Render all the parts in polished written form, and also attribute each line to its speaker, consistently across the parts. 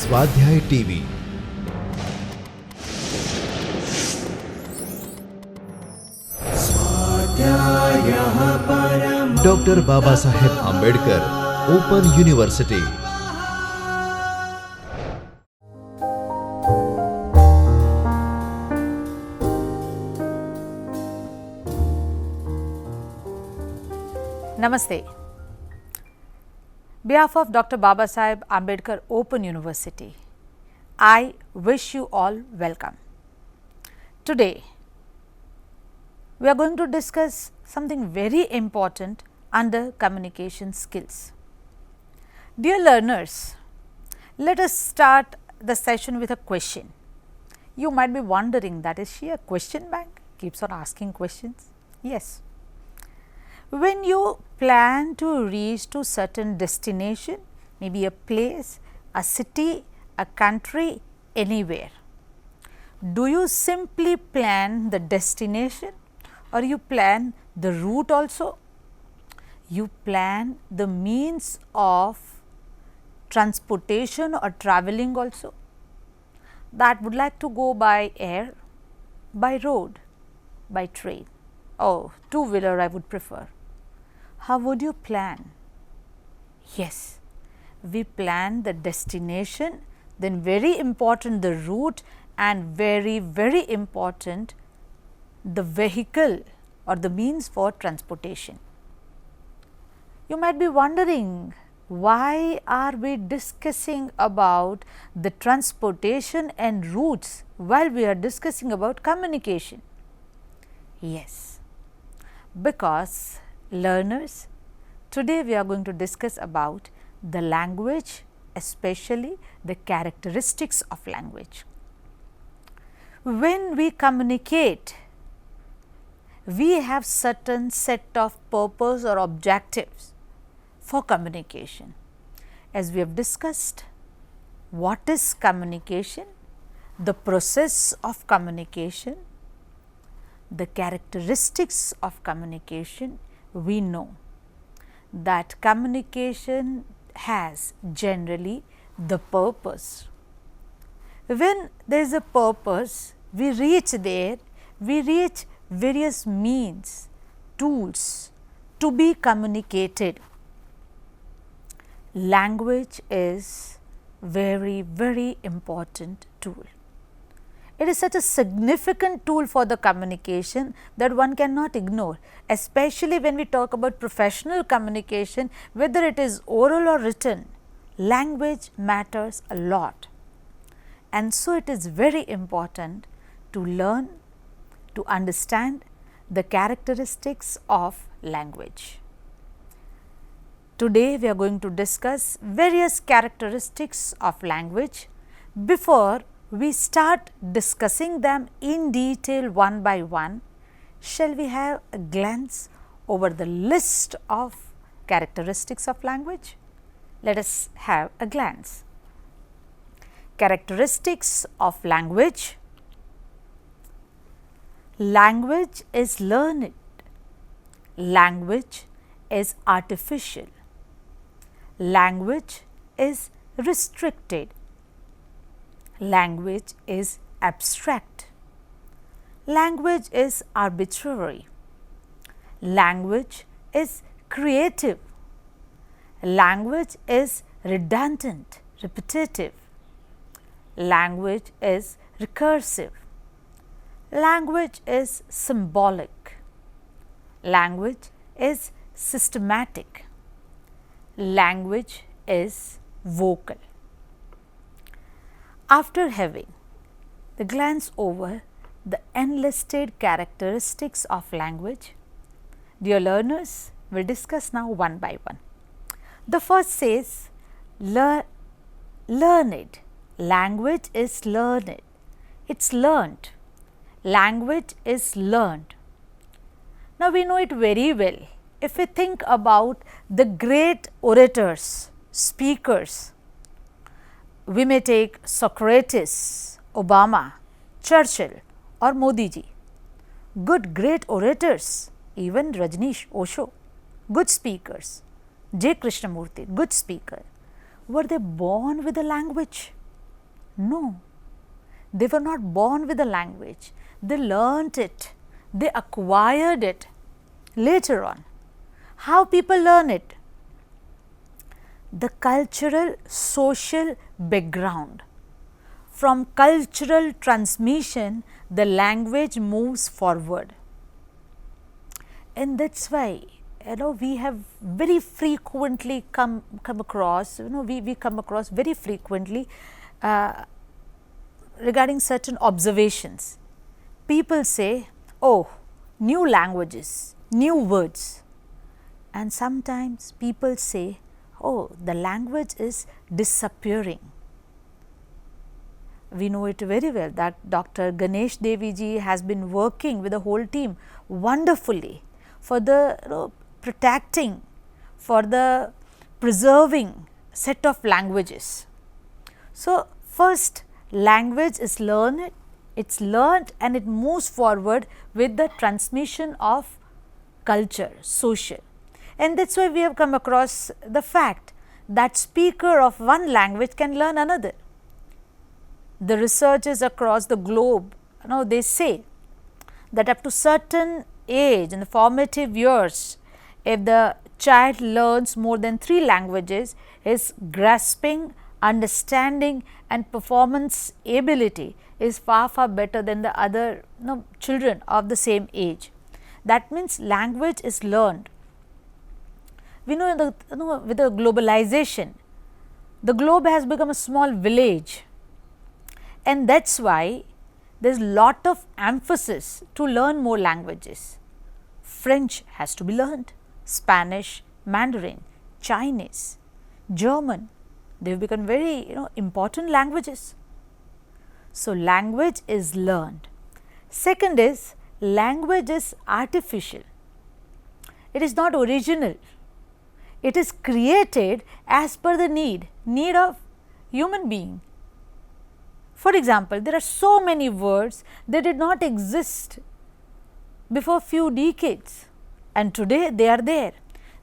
Speaker 1: स्वाध्याय TV. Doctor Baba Saheb Ambedkar open university.
Speaker 2: Namaste. Behalf of Dr. Baba Saheb Ambedkar Open University, I wish you all welcome. Today, we are going to discuss something very important under communication skills. Dear learners, let us start the session with a question. You might be wondering, that is she a question bank? Keeps on asking questions? Yes. When you plan to reach to certain destination, maybe a place, a city, a country, anywhere, do you simply plan the destination or you plan the route also? You plan the means of transportation or traveling also? That would like to go by air, by road, by train. Oh, two-wheeler I would prefer. How would you plan? Yes, we plan the destination, then very important the route, and very important the vehicle or the means for transportation. You might be wondering, why are we discussing about the transportation and routes while we are discussing about communication? Yes, because learners, today we are going to discuss about the language, especially the characteristics of language. When we communicate, we have certain set of purpose or objectives for communication. As we have discussed, what is communication, the process of communication, the characteristics of communication, we know that communication has generally the purpose. When there is a purpose, we reach there, we reach various means, tools to be communicated. Language is very important tool. It is such a significant tool for the communication that one cannot ignore, especially when we talk about professional communication, whether it is oral or written, language matters a lot. And so, it is very important to learn, to understand the characteristics of language. Today, we are going to discuss various characteristics of language. Before we start discussing them in detail one by one, shall we have a glance over the list of characteristics of language? Let us have a glance. Characteristics of language. Language is learned. Language is artificial. Language is restricted. Language is abstract. Language is arbitrary. Language is creative. Language is redundant, repetitive. Language is recursive. Language is symbolic. Language is systematic. Language is vocal. After having the glance over the enlisted characteristics of language, dear learners, we will discuss now one by one. The first says learned. Language is learned. It is learned. Language is learned. Now, we know it very well. If we think about the great orators, speakers, we may take Socrates, Obama, Churchill or Modi ji, good great orators, even Rajneesh Osho, good speakers, J. Krishnamurti, good speaker. Were they born with a language? No, they were not born with a language, they learnt it, they acquired it later on. How people learn it? The cultural social background. From cultural transmission, the language moves forward. And that's why we have very frequently come across, we come across very frequently regarding certain observations. People say, oh, new languages, new words. And sometimes people say, oh, the language is disappearing. We know it very well that Dr. Ganesh Devi ji has been working with the whole team wonderfully for the protecting, for the preserving set of languages. So, first language is learned, it's learned and it moves forward with the transmission of culture, social. And that is why we have come across the fact that speaker of one language can learn another. The researchers across the globe, they say that up to certain age in the formative years, if the child learns more than 3 languages, his grasping, understanding and performance ability is far better than the other children of the same age. That means language is learned. We know, with the globalization, the globe has become a small village, and that is why there is lot of emphasis to learn more languages. French has to be learned, Spanish, Mandarin, Chinese, German, they have become very important languages. So, language is learned. Second is, language is artificial, it is not original. It is created as per the need of human being. For example, there are so many words that did not exist before few decades, and today they are there.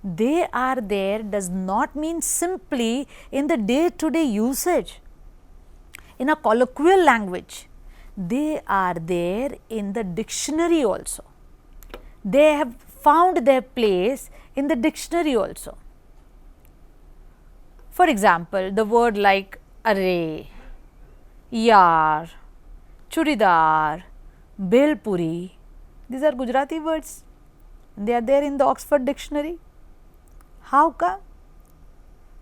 Speaker 2: They are there does not mean simply in the day-to-day usage, in a colloquial language. They are there in the dictionary also. They have found their place in the dictionary also. For example, the word like array, yaar, churidar, belpuri, these are Gujarati words. They are there in the Oxford dictionary. How come?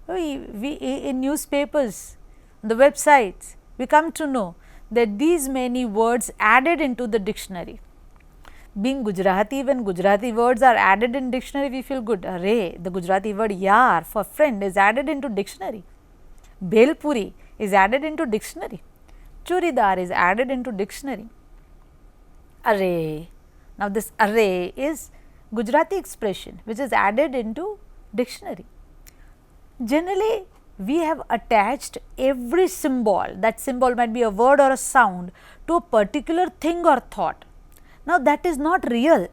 Speaker 2: We in newspapers, the websites, we come to know that these many words added into the dictionary. Being Gujarati, when Gujarati words are added in dictionary, we feel good. Array, the Gujarati word yaar for friend is added into dictionary. Belpuri is added into dictionary. Churidar is added into dictionary. Array. Now, this array is Gujarati expression which is added into dictionary. Generally, we have attached every symbol, that symbol might be a word or a sound, to a particular thing or thought. Now, that is not real.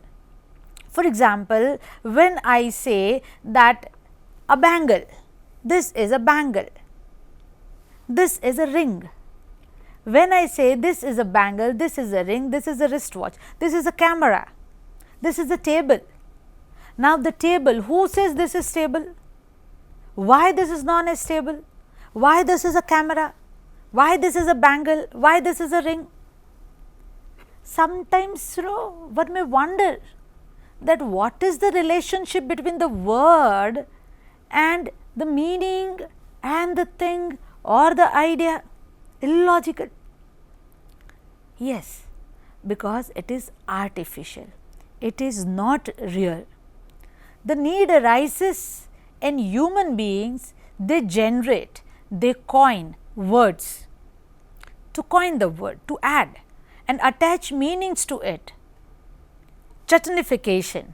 Speaker 2: For example, when I say that a bangle, this is a bangle, this is a ring. When I say this is a bangle, this is a ring, this is a wristwatch, this is a camera, this is a table. Now, the table, who says this is stable? Why this is known as table? Why this is a camera? Why this is a bangle? Why this is a ring? Sometimes one may wonder that what is the relationship between the word and the meaning and the thing or the idea. Illogical. Yes, because it is artificial, it is not real. The need arises in human beings, they generate, they coin words, to coin the word, to add and attach meanings to it. Chutneyfication.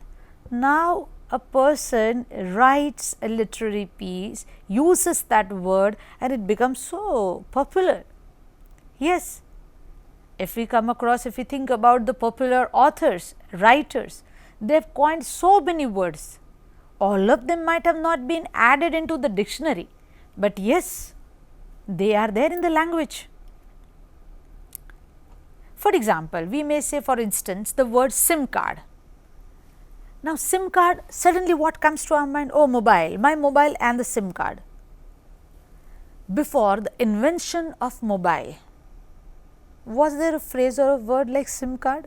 Speaker 2: Now, a person writes a literary piece, uses that word and it becomes so popular. Yes, if we come across, if we think about the popular authors, writers, they have coined so many words. All of them might have not been added into the dictionary, but yes, they are there in the language. For example, we may say for instance the word SIM card. Now, SIM card, suddenly what comes to our mind? Oh, mobile, my mobile and the SIM card. Before the invention of mobile, was there a phrase or a word like SIM card?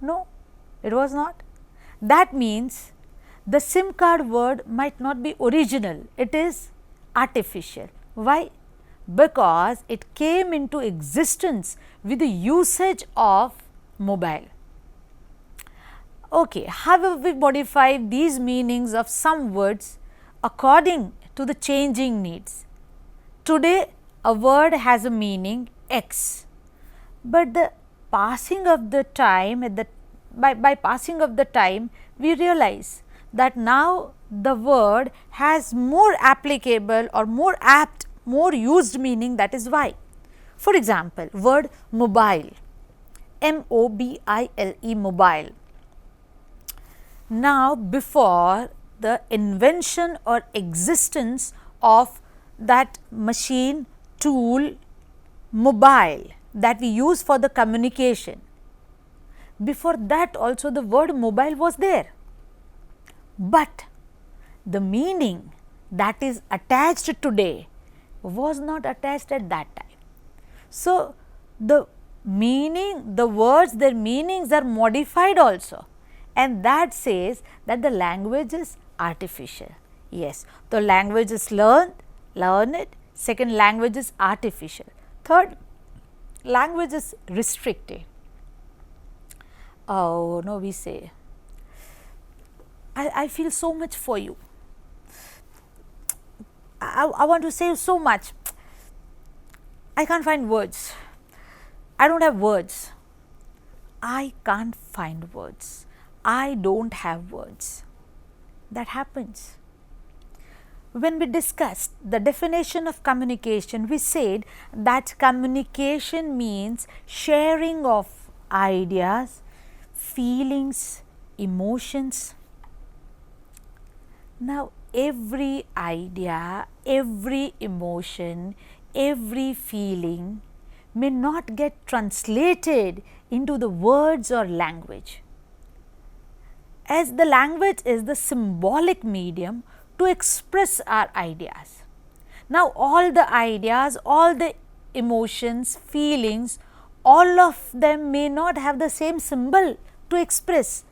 Speaker 2: No, it was not. That means the SIM card word might not be original, it is artificial. Why? Because it came into existence with the usage of mobile. Okay, how have we modified these meanings of some words according to the changing needs? Today, a word has a meaning X, but the passing of the time by passing of the time, we realize that now the word has more applicable or more apt, more used meaning, that is Y. For example, word mobile, M-O-B-I-L-E, mobile. Now, before the invention or existence of that machine, tool, mobile that we use for the communication, before that also the word mobile was there, but the meaning that is attached today was not attached at that time. So, the meaning, the words, their meanings are modified also, and that says that the language is artificial. Yes, the language is learned. Second, language is artificial. Third, language is restricted. Oh no, we say, I feel so much for you. I want to say so much. I can't find words. I don't have words. I can't find words. I don't have words. That happens. When we discussed the definition of communication, we said that communication means sharing of ideas, feelings, emotions. Now, every idea, every emotion, every feeling may not get translated into the words or language, as the language is the symbolic medium to express our ideas. Now, all the ideas, all the emotions, feelings, all of them may not have the same symbol to express,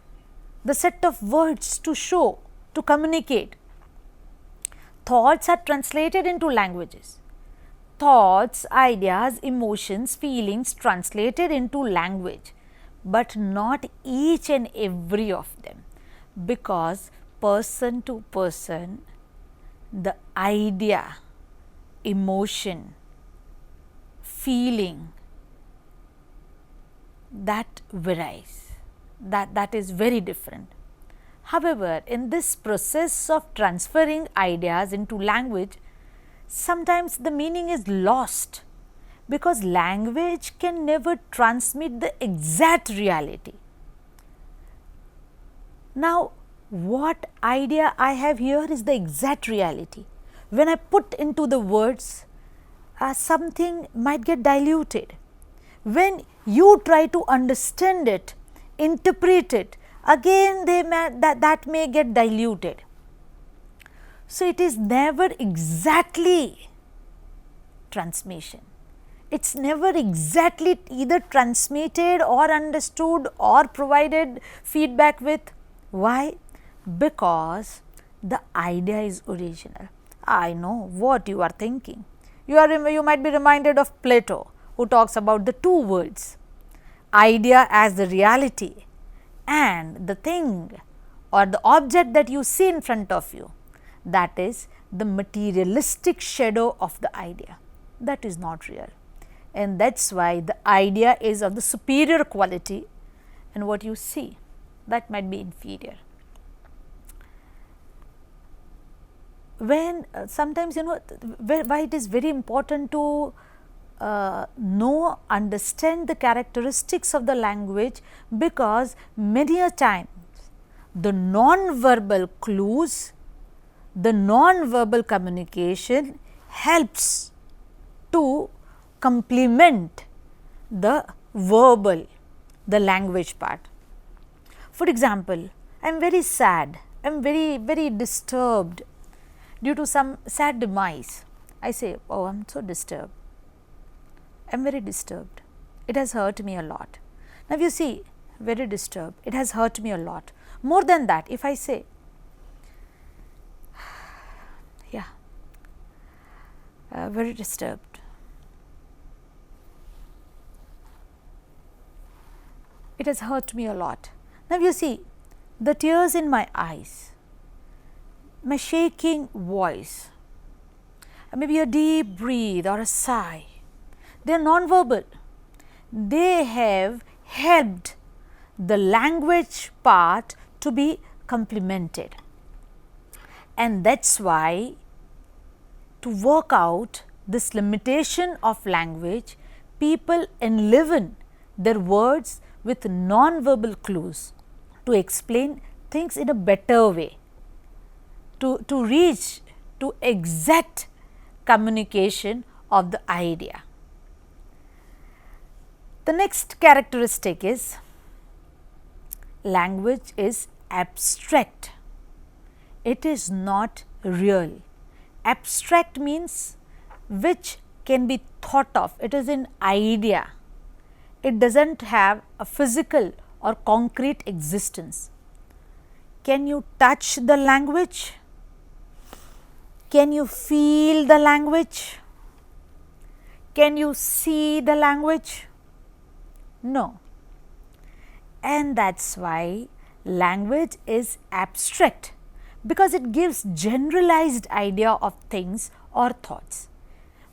Speaker 2: the set of words to show, to communicate. Thoughts are translated into languages. Thoughts, ideas, emotions, feelings translated into language, but not each and every of them, because person to person the idea, emotion, feeling, that varies, that is very different. However, in this process of transferring ideas into language, sometimes the meaning is lost, because language can never transmit the exact reality. Now, what idea I have here is the exact reality. When I put into the words, something might get diluted. When you try to understand it, interpret it, again that may get diluted. So, it is never exactly transmission. It is never exactly either transmitted or understood or provided feedback with. Why? Because the idea is original. I know what you are thinking. You might be reminded of Plato, who talks about the two worlds, idea as the reality and the thing or the object that you see in front of you, that is the materialistic shadow of the idea. That is not real, and that is why the idea is of the superior quality, and what you see, that might be inferior. When sometimes, why it is very important to understand the characteristics of the language, because many a times the non-verbal clues, the non-verbal communication helps to complement the verbal the language part. For example, I am very sad, I am very disturbed due to some sad demise. I say, oh, I am so disturbed, I am very disturbed, it has hurt me a lot. Now, you see, very disturbed, it has hurt me a lot. More than that, if I say, yeah, very disturbed, it has hurt me a lot. Now, you see, the tears in my eyes, my shaking voice, maybe a deep breathe or a sigh, they are non-verbal. They have helped the language part to be complemented, and that is why to work out this limitation of language, people enliven their words with non-verbal clues to explain things in a better way, to reach to exact communication of the idea. The next characteristic is language is abstract, it is not real. Abstract means which can be thought of, it is an idea, it does not have a physical or concrete existence. Can you touch the language? Can you feel the language? Can you see the language? No. And that is why language is abstract, because it gives generalized idea of things or thoughts.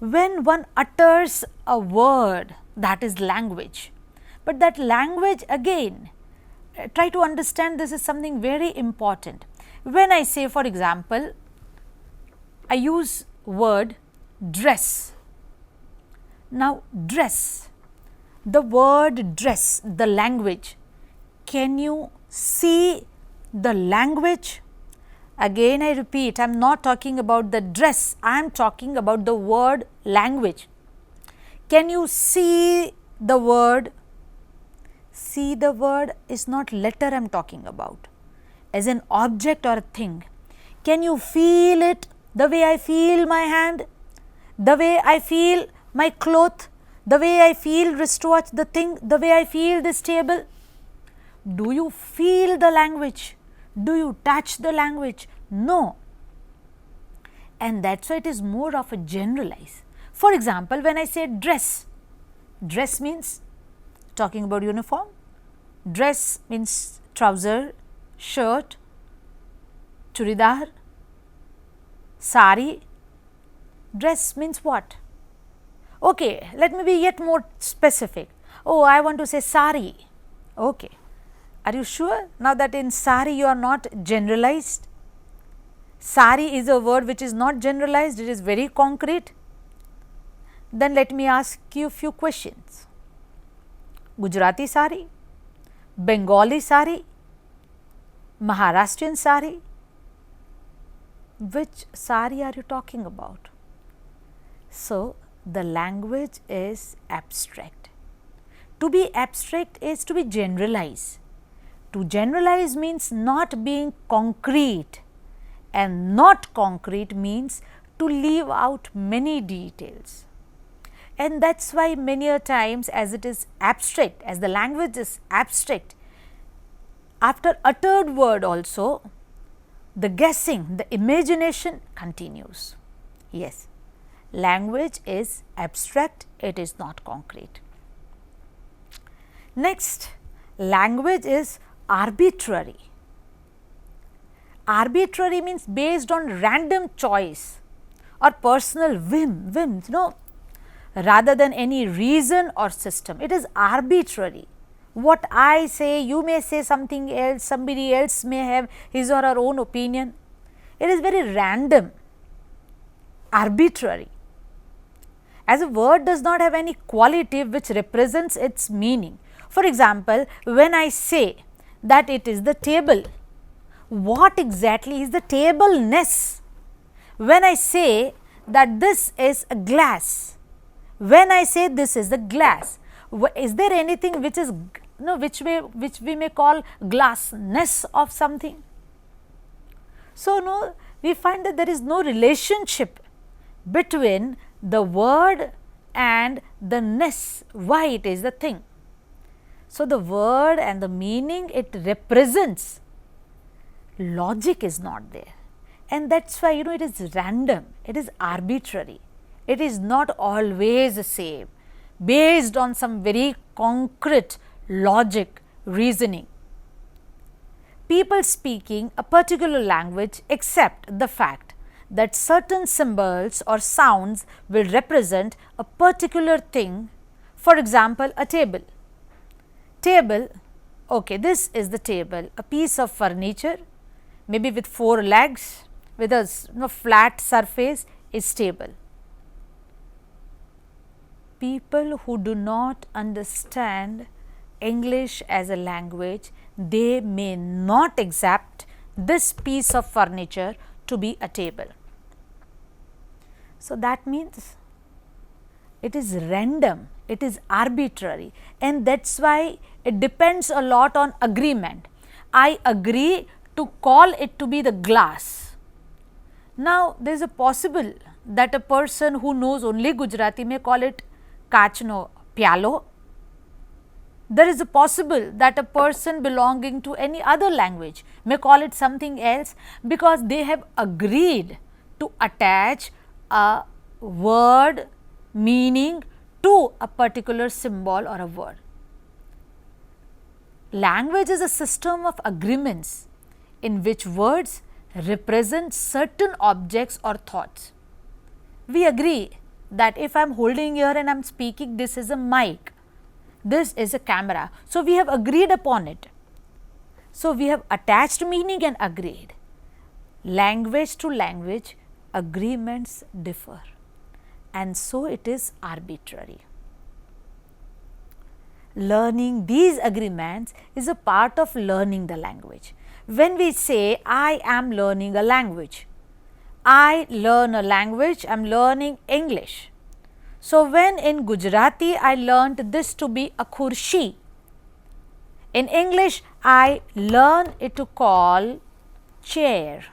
Speaker 2: When one utters a word, that is language, but that language again, try to understand, this is something very important. When I say, for example, I use word dress. Now, dress, the word dress, the language, can you see the language? Again I repeat, I am not talking about the dress, I am talking about the word language. Can you see the word? See the word is not letter I am talking about, as an object or a thing. Can you feel it the way I feel my hand, the way I feel my cloth, the way I feel wristwatch, the thing, the way I feel this table? Do you feel the language? Do you touch the language? No. And that is why it is more of a generalize. For example, when I say dress, dress means talking about uniform, dress means trouser, shirt, churidar, sari. Dress means what? Okay, let me be yet more specific. Oh, I want to say sari. Okay. Are you sure now that in sari you are not generalized? Sari is a word which is not generalized, it is very concrete. Then let me ask you a few questions. Gujarati sari, Bengali sari, Maharashtrian sari, which sari are you talking about? So, the language is abstract. To be abstract is to be generalized. To generalize means not being concrete, and not concrete means to leave out many details. And that is why many a times, as it is abstract, as the language is abstract, after uttered word also the guessing, the imagination continues. Yes, language is abstract, it is not concrete. Next, language is arbitrary. Arbitrary means based on random choice or personal whims, no, rather than any reason or system. It is arbitrary. What I say, you may say something else, somebody else may have his or her own opinion. It is very random, arbitrary. As a word does not have any quality which represents its meaning. For example, when I say that it is the table, what exactly is the table-ness? When I say that this is a glass, when I say this is the glass, is there anything which is which we may call glassness of something. So, we find that there is no relationship between the word and the ness, why it is the thing. So, the word and the meaning it represents, logic is not there, and that is why it is random, it is arbitrary, it is not always the same, based on some very concrete logic reasoning. People speaking a particular language accept the fact that certain symbols or sounds will represent a particular thing. For example, a table. Table, okay, this is the table, a piece of furniture, maybe with 4 legs, with a flat surface is table. People who do not understand English as a language, they may not accept this piece of furniture to be a table. So, that means it is random, it is arbitrary, and that is why it depends a lot on agreement. I agree to call it to be the glass. Now, there is a possible that a person who knows only Gujarati may call it kachno pyalo. There is a possible that a person belonging to any other language may call it something else, because they have agreed to attach a word meaning to a particular symbol or a word. Language is a system of agreements in which words represent certain objects or thoughts. We agree that if I am holding here and I am speaking, this is a mic, this is a camera. So, we have agreed upon it. So, we have attached meaning and agreed. Language to language, agreements differ, and so it is arbitrary. Learning these agreements is a part of learning the language. When we say, I am learning a language, I learn a language, I am learning English. So, when in Gujarati I learnt this to be a khurshi, in English I learn it to call chair.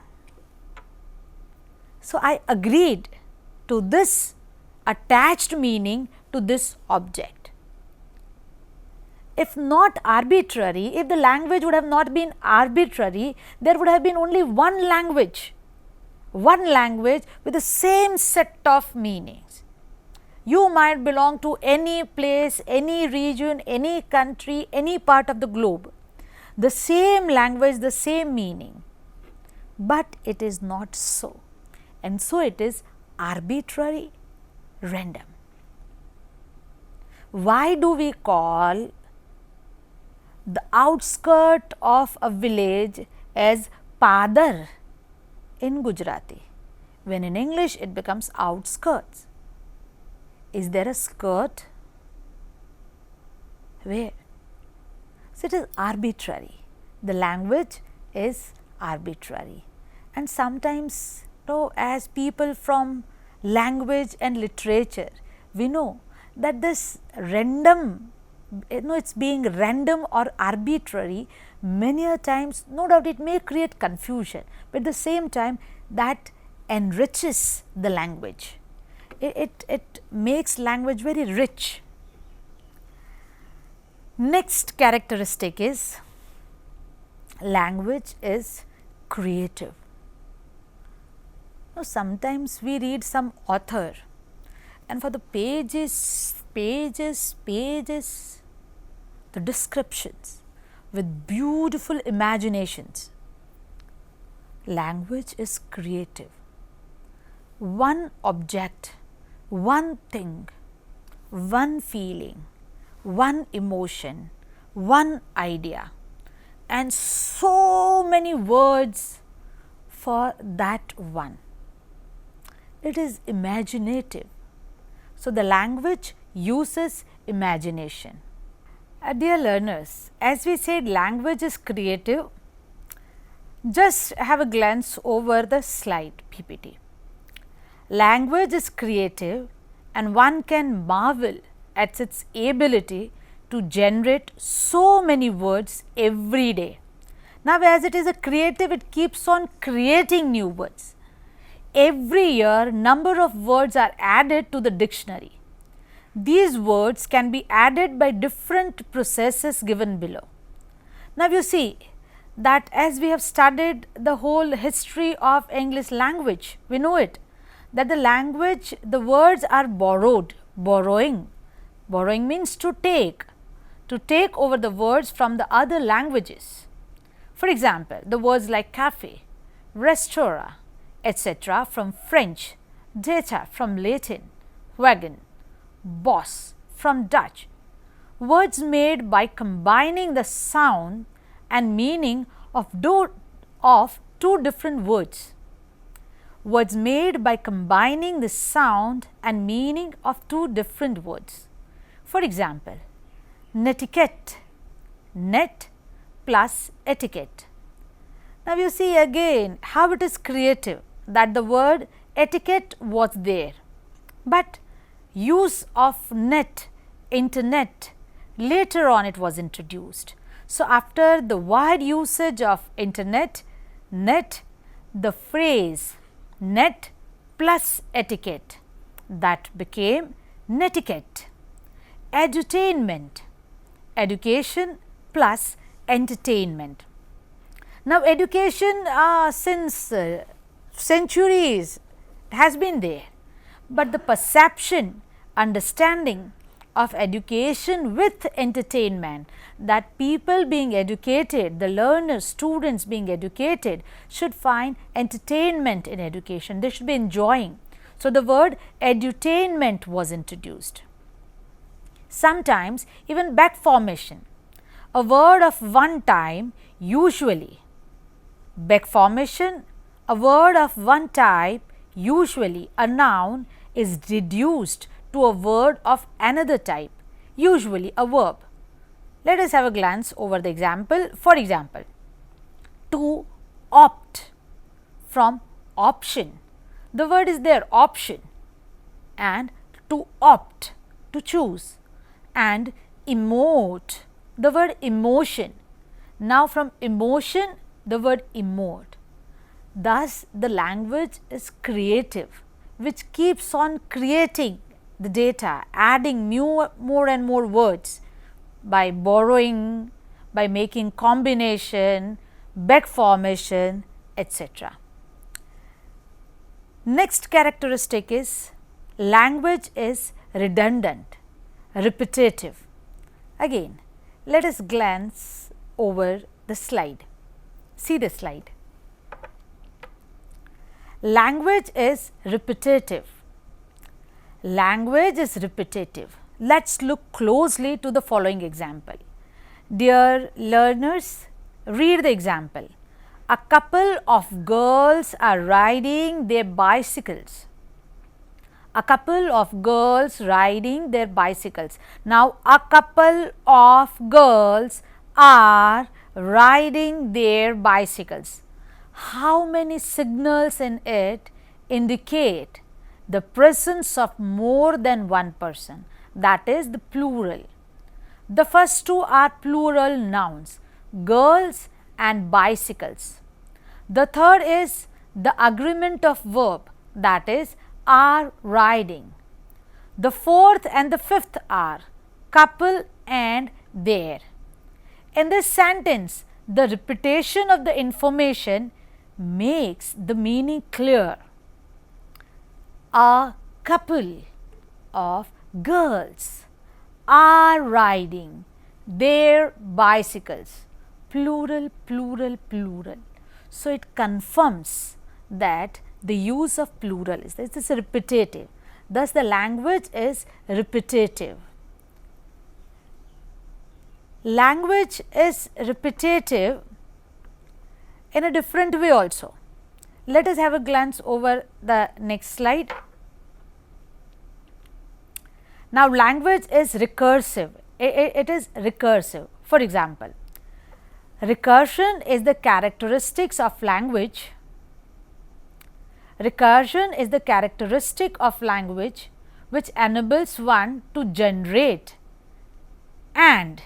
Speaker 2: So, I agreed to this attached meaning to this object. If not arbitrary, if the language would have not been arbitrary, there would have been only one language with the same set of meanings. You might belong to any place, any region, any country, any part of the globe, the same language, the same meaning, but it is not so, and so it is arbitrary, random. Why do we call the outskirt of a village as padar in Gujarati, when in English it becomes outskirts? Is there a skirt? Where? So, it is arbitrary. The language is arbitrary, and sometimes as people from language and literature, we know that this random, it's being random or arbitrary, many a times no doubt it may create confusion, but at the same time that enriches the language. It makes language very rich. Next characteristic is language is creative. Now, sometimes we read some author and for the pages, the descriptions with beautiful imaginations. Language is creative. One object, one thing, one feeling, one emotion, one idea, and so many words for that one. It is imaginative. So, the language uses imagination. Dear learners, as we said, language is creative. Just have a glance over the slide PPT. Language is creative and one can marvel at its ability to generate so many words every day. Now, as it is a creative, it keeps on creating new words. Every year, number of words are added to the dictionary. These words can be added by different processes given below. Now, you see that as we have studied the whole history of English language, we know it that the language, the words are borrowed, borrowing. Borrowing means to take over the words from the other languages. For example, the words like cafe, restaurant, etc. from French, data from Latin, wagon, boss from Dutch. Words made by combining the sound and meaning of two different words. Words made by combining the sound and meaning of two different words. For example, netiquette, net plus etiquette. Now, you see again how it is creative that the word etiquette was there, but use of net, internet, later on it was introduced. So, after the wide usage of internet, net, the phrase net plus etiquette, that became netiquette. Edutainment, education plus entertainment. Now, education since centuries has been there, but the perception, understanding of education with entertainment, that people being educated, the learners, students being educated should find entertainment in education, they should be enjoying. So, the word edutainment was introduced. Sometimes even back formation, a word of one time, usually back formation, a word of one type, usually a noun is reduced to a word of another type, usually a verb. Let us have a glance over the example. For example, to opt from option, the word is there option, and to opt, to choose, and emote, the word emotion. Now, from emotion, the word emote. Thus, the language is creative, which keeps on creating the data, adding more and more words by borrowing, by making combination, back formation, etc. Next characteristic is language is redundant, repetitive. Again, let us glance over the slide. See the slide. Language is repetitive. Language is repetitive. Let us look closely to the following example. Dear learners, read the example. A couple of girls are riding their bicycles. A couple of girls riding their bicycles. Now, a couple of girls are riding their bicycles. How many signals in it indicate the presence of more than one person, that is the plural. The first two are plural nouns, girls and bicycles. The third is the agreement of verb, that is are riding. The fourth and the fifth are couple and their. In this sentence, the repetition of the information makes the meaning clear. A couple of girls are riding their bicycles, plural, plural, plural. So, it confirms that the use of plural is this is repetitive. Thus, the language is repetitive. Language is repetitive in a different way also. Let us have a glance over the next slide. Now, language is recursive. It is recursive. For example, recursion is the characteristics of language. Recursion is the characteristic of language which enables one to generate and.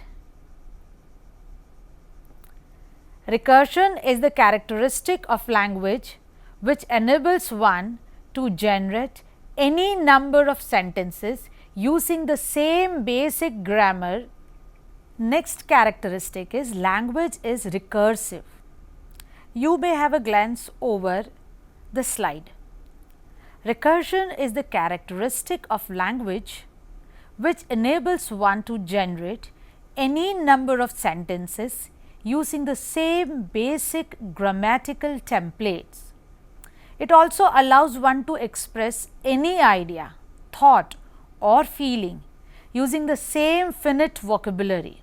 Speaker 2: Recursion is the characteristic of language which enables one to generate any number of sentences using the same basic grammar. Next characteristic is language is recursive. You may have a glance over the slide. Recursion is the characteristic of language which enables one to generate any number of sentences using the same basic grammatical templates. It also allows one to express any idea, thought or feeling using the same finite vocabulary.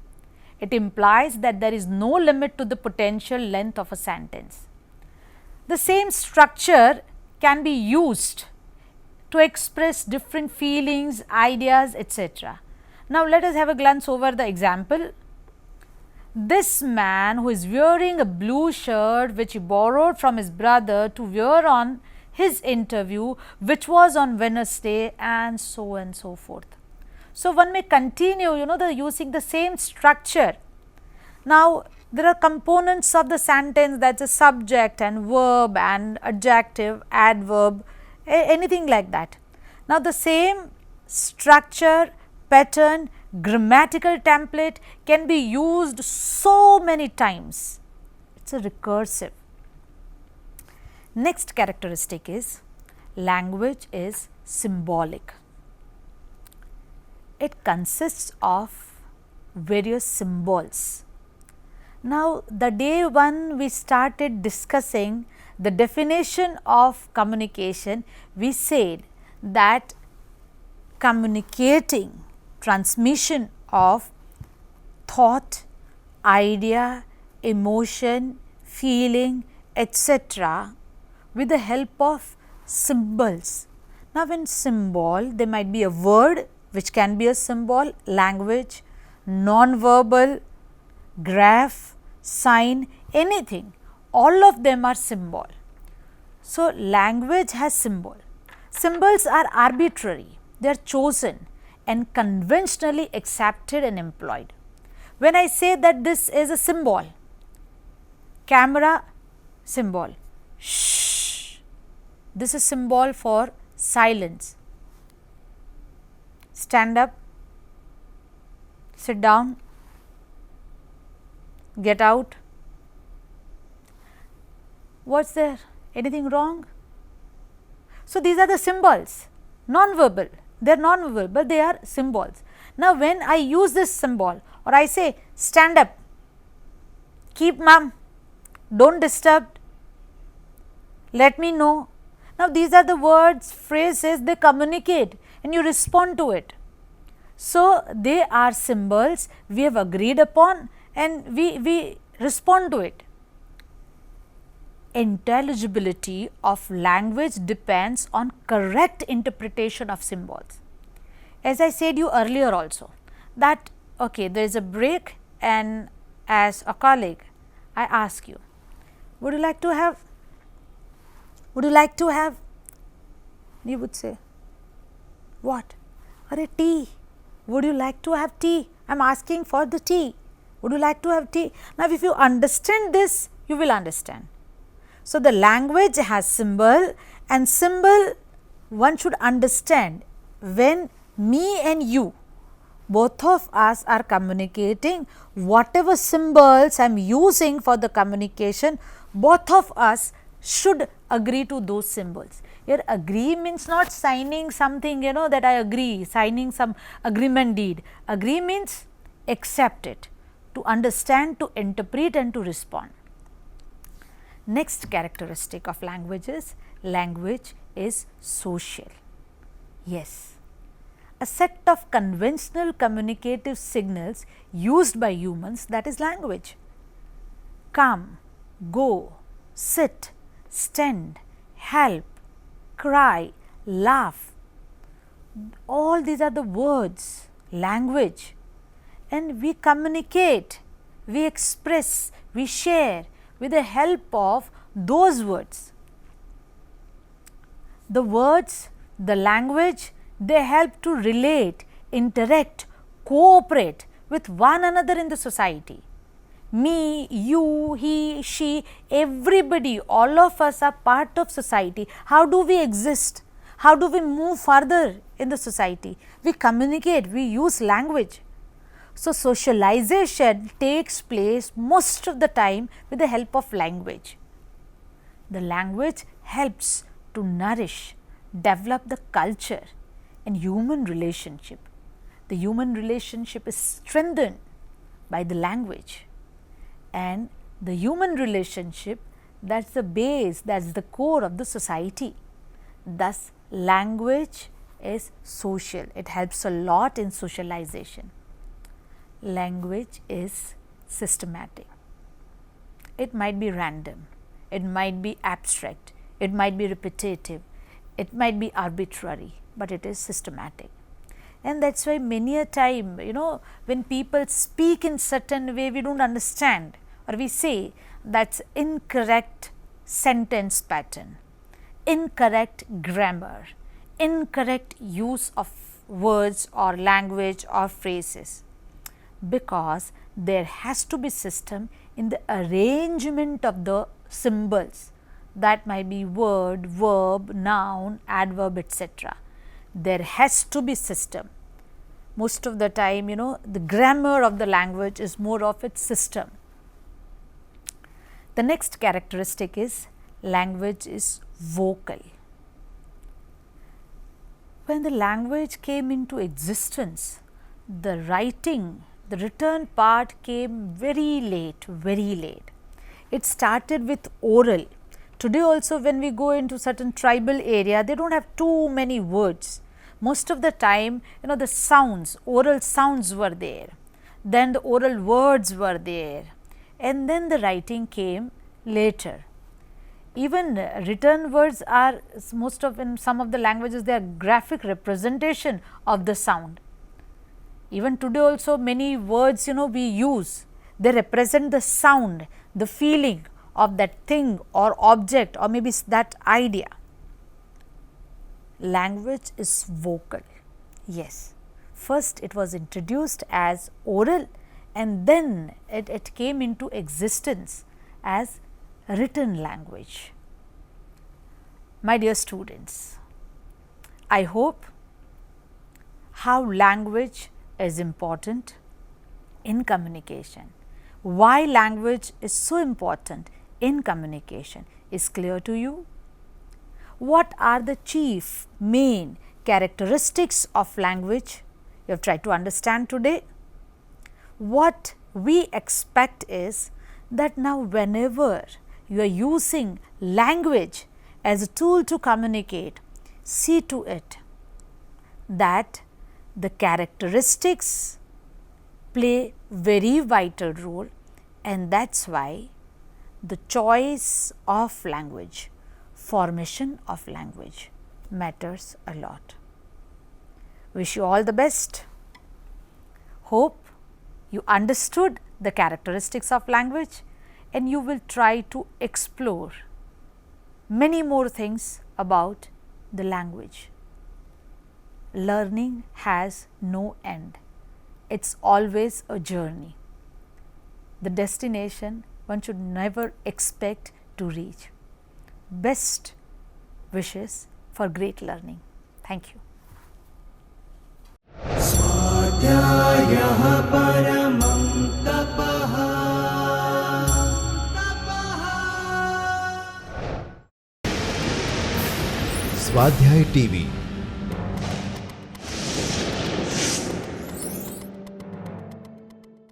Speaker 2: It implies that there is no limit to the potential length of a sentence. The same structure can be used to express different feelings, ideas, etc. Now, let us have a glance over the example. This man who is wearing a blue shirt which he borrowed from his brother to wear on his interview, which was on Wednesday, and so forth. So, one may continue using the same structure. Now, there are components of the sentence, that is a subject and verb and adjective, adverb, anything like that. Now, the same structure, pattern, grammatical template can be used so many times. It is a recursive. Next characteristic is language is symbolic. It consists of various symbols. Now, the day one we started discussing the definition of communication, we said that communicating, transmission of thought, idea, emotion, feeling, etc. with the help of symbols. Now, in symbol, there might be a word which can be a symbol, language, non-verbal, graph, sign, anything, all of them are symbol. So, language has symbol. Symbols are arbitrary, they are chosen and conventionally accepted and employed. When I say that this is a symbol, camera symbol, shh, this is symbol for silence, stand up, sit down, get out. What's there? Anything wrong? So, these are the symbols, non-verbal, they are non-verbal, they are symbols. Now, when I use this symbol or I say stand up, keep mum, do not disturb, let me know. Now, these are the words, phrases, they communicate and you respond to it. So, they are symbols we have agreed upon and we respond to it. Intelligibility of language depends on correct interpretation of symbols. As I said you earlier also that there is a break, and as a colleague I ask you, would you like to have? You would say, what? Tea. Would you like to have tea? I am asking for the tea. Would you like to have tea? Now, if you understand this, you will understand. So, the language has symbol, and symbol one should understand when me and you, both of us are communicating, whatever symbols I am using for the communication, both of us should agree to those symbols. Here agree means not signing something that I agree, signing some agreement deed. Agree means accept it, to understand, to interpret and to respond. Next characteristic of language is social. Yes, a set of conventional communicative signals used by humans, that is language. Come, go, sit, stand, help, cry, laugh, all these are the words, language, and we communicate, we express, we share with the help of those words. The words, the language, they help to relate, interact, cooperate with one another in the society. Me, you, he, she, everybody, all of us are part of society. How do we exist? How do we move further in the society? We communicate, we use language. So, socialization takes place most of the time with the help of language. The language helps to nourish, develop the culture and human relationship. The human relationship is strengthened by the language, and the human relationship, that's the base, that's the core of the society. Thus, language is social. It helps a lot in socialization. Language is systematic. It might be random, it might be abstract, it might be repetitive, it might be arbitrary, but it is systematic. And that is why many a time, when people speak in certain way, we do not understand, or we say that's incorrect sentence pattern, incorrect grammar, incorrect use of words or language or phrases, because there has to be system in the arrangement of the symbols. That might be word, verb, noun, adverb, etc. There has to be system. Most of the time, the grammar of the language is more of its system. The next characteristic is language is vocal. When the language came into existence, the written part came very late, very late. It started with oral. Today also, when we go into certain tribal area, they do not have too many words. Most of the time, the sounds, oral sounds were there, then the oral words were there, and then the writing came later. Even written words are in some of the languages, they are graphic representation of the sound. Even today also, many words we use, they represent the sound, the feeling of that thing or object, or maybe that idea. Language is vocal. Yes, first it was introduced as oral, and then it came into existence as written language. My dear students, I hope how language is important in communication, why language is so important in communication is clear to you. What are the chief main characteristics of language? You have tried to understand today. What we expect is that now whenever you are using language as a tool to communicate, see to it that the characteristics play very vital role, and that is why the choice of language, formation of language matters a lot. Wish you all the best. Hope you understood the characteristics of language, and you will try to explore many more things about the language. Learning has no end. It is always a journey. The destination one should never expect to reach. Best wishes for great learning. Thank you.
Speaker 3: स्वाध्यायः परमं तपः।
Speaker 1: स्वाध्याय TV